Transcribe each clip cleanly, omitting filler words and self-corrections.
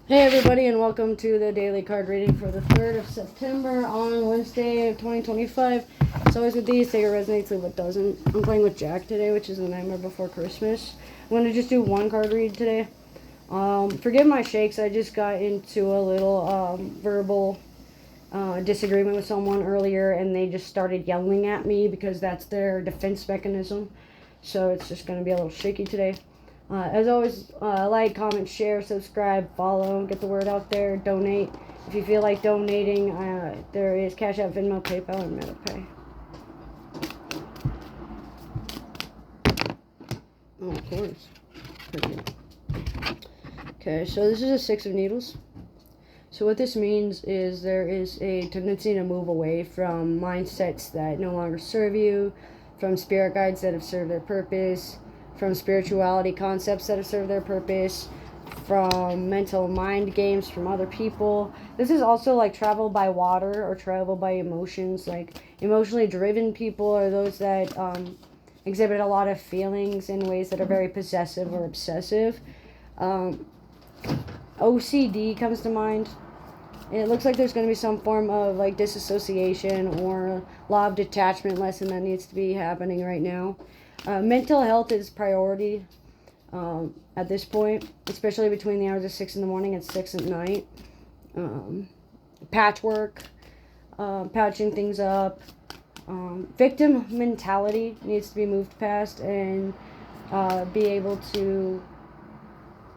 Hey everybody, and welcome to the daily card reading for the 3rd of September on Wednesday of 2025. It's always with these, take it resonates, leave what doesn't. I'm playing with Jack today, which is The Nightmare Before Christmas. I'm going to just do one card read today. Forgive my shakes, I just got into a little verbal disagreement with someone earlier, and they just started yelling at me because that's their defense mechanism. So it's just going to be a little shaky today. As always, like, comment, share, subscribe, follow, get the word out there, donate. If you feel like donating, there is Cash App, Venmo, PayPal, and MetaPay. Oh, of course. Perfect. Okay, so this is a Six of Needles. So what this means is there is a tendency to move away from mindsets that no longer serve you, from spirit guides that have served their purpose, from spirituality concepts that have served their purpose, from mental mind games from other people. This is also like travel by water or travel by emotions. Like emotionally driven people are those that exhibit a lot of feelings in ways that are very possessive or obsessive. OCD comes to mind. It looks like there's going to be some form of like disassociation or law of detachment lesson that needs to be happening right now. Mental health is priority at this point, especially between the hours of 6 in the morning and 6 at night. Patchwork, patching things up. Victim mentality needs to be moved past and be able to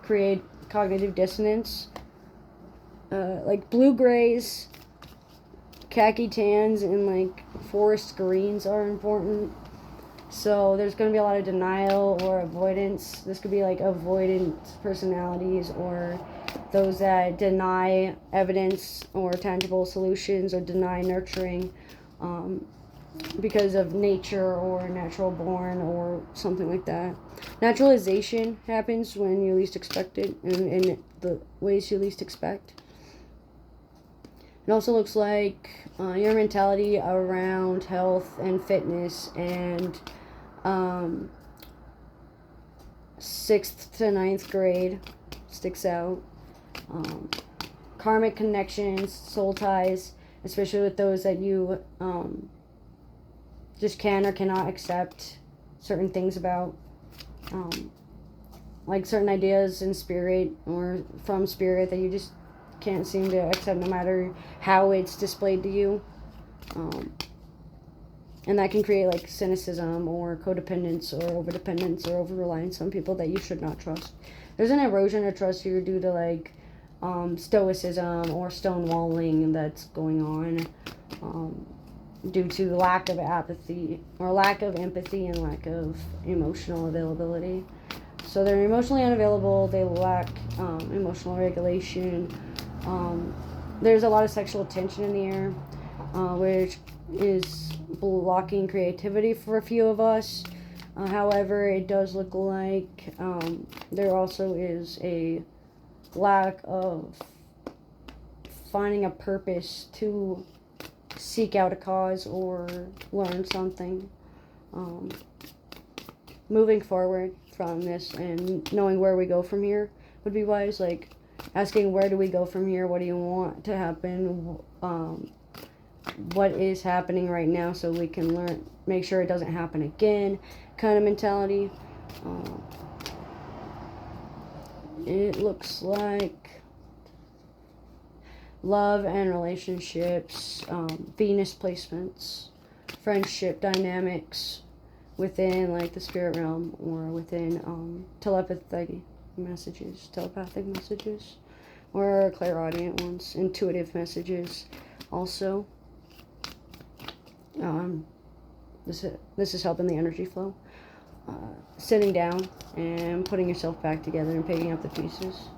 create cognitive dissonance. Like blue grays, khaki tans, and like forest greens are important. So there's going to be a lot of denial or avoidance. This could be like avoidant personalities or those that deny evidence or tangible solutions or deny nurturing because of nature or natural born or something like that. Naturalization happens when you least expect it in the ways you least expect. It also looks like your mentality around health and fitness and 6th to 9th grade sticks out. Karmic connections, soul ties, especially with those that you just can or cannot accept certain things about. Like certain ideas in spirit or from spirit that you just can't seem to accept no matter how it's displayed to you. And that can create like cynicism or codependence or overdependence or over-reliance on people that you should not trust. There's an erosion of trust here due to like stoicism or stonewalling that's going on due to lack of apathy or lack of empathy and lack of emotional availability. So they're emotionally unavailable, they lack emotional regulation. There's a lot of sexual tension in the air, which is blocking creativity for a few of us. However, it does look like there also is a lack of finding a purpose to seek out a cause or learn something. Moving forward from this and knowing where we go from here would be wise. Like asking, where do we go from here? What do you want to happen? What is happening right now so we can learn, make sure it doesn't happen again kind of mentality. It looks like love and relationships, Venus placements, friendship dynamics within like the spirit realm or within telepathic messages, or clairaudient ones, intuitive messages also. This is helping the energy flow. Sitting down and putting yourself back together and picking up the pieces.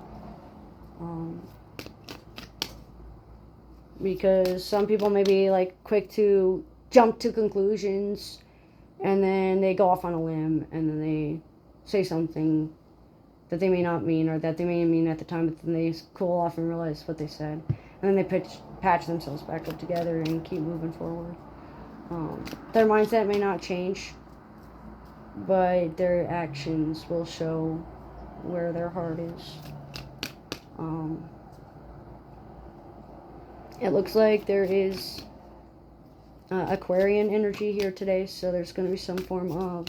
Because some people may be like quick to jump to conclusions and then they go off on a limb and then they say something that they may not mean or that they may mean at the time, but then they cool off and realize what they said. And then they patch themselves back up together and keep moving forward. Their mindset may not change, but their actions will show where their heart is. It looks like there is Aquarian energy here today, so there's going to be some form of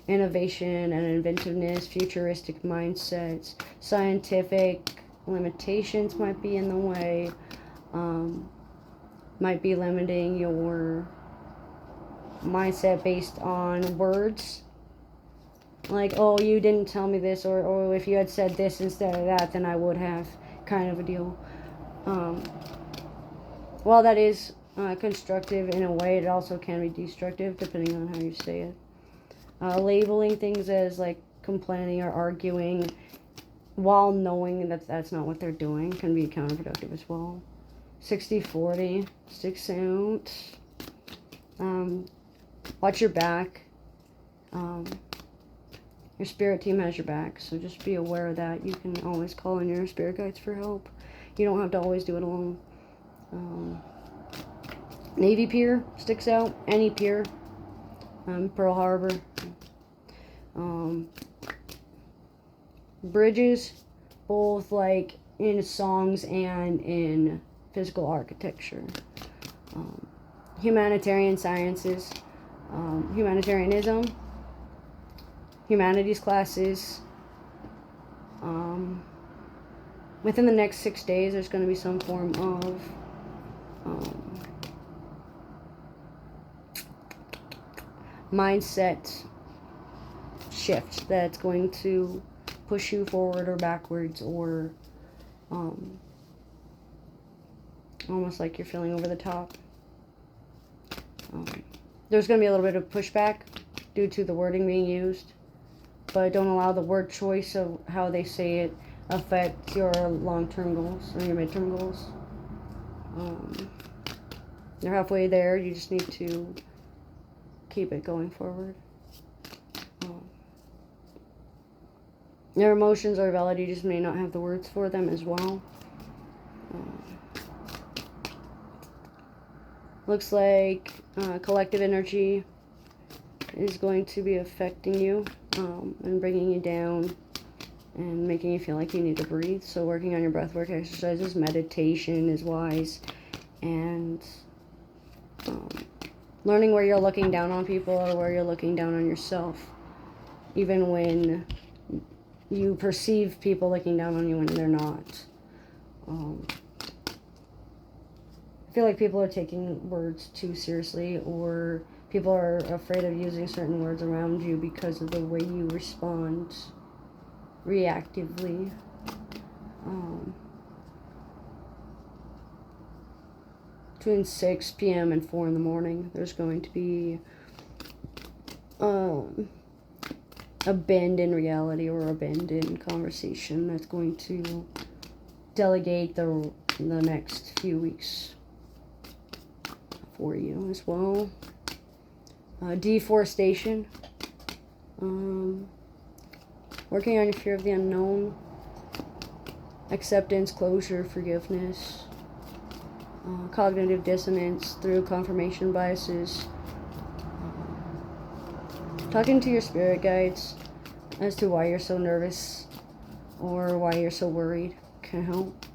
innovation and inventiveness, futuristic mindsets, scientific limitations might be in the way, might be limiting your mindset based on words. Like, oh, you didn't tell me this, or oh, if you had said this instead of that, then I would have, kind of a deal. While that is constructive in a way, it also can be destructive depending on how you say it. Labeling things as like complaining or arguing while knowing that that's not what they're doing can be counterproductive as well. 60-40 sticks out. Watch your back. Your spirit team has your back, so just be aware of that. You can always call in your spirit guides for help. You don't have to always do it alone. Navy Pier sticks out. Any pier. Pearl Harbor. Bridges, both like in songs and in physical architecture. Humanitarian sciences. Humanitarianism. Humanities classes. Within the next 6 days, there's going to be some form of mindset shift that's going to push you forward or backwards, or almost like you're feeling over the top. There's going to be a little bit of pushback due to the wording being used, but don't allow the word choice of how they say it affect your long-term goals or your midterm goals. You're halfway there. You just need to keep it going forward. Your emotions are valid. You just may not have the words for them as well. Looks like collective energy is going to be affecting you and bringing you down and making you feel like you need to breathe. So working on your breathwork exercises, meditation is wise, and learning where you're looking down on people or where you're looking down on yourself, even when you perceive people looking down on you when they're not. I feel like people are taking words too seriously, or people are afraid of using certain words around you because of the way you respond reactively. Between 6 p.m. and 4 in the morning, there's going to be a bend in reality or a bend in conversation that's going to delegate the next few weeks for you as well. Deforestation. Working on your fear of the unknown. Acceptance, closure, forgiveness. Cognitive dissonance through confirmation biases. Talking to your spirit guides as to why you're so nervous or why you're so worried can help.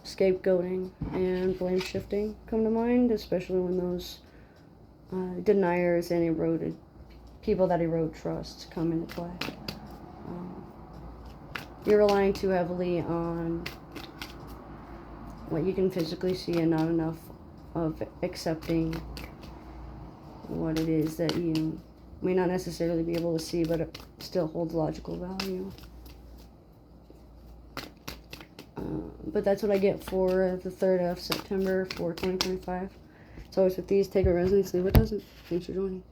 Scapegoating and blame shifting come to mind, especially when those deniers and eroded people that erode trust come into play. You're relying too heavily on what you can physically see and not enough of accepting what it is that you may not necessarily be able to see, but it still holds logical value. But that's what I get for the 3rd of September for 2025. It's always with these. Take what resonates, leave what doesn't. Thanks for joining.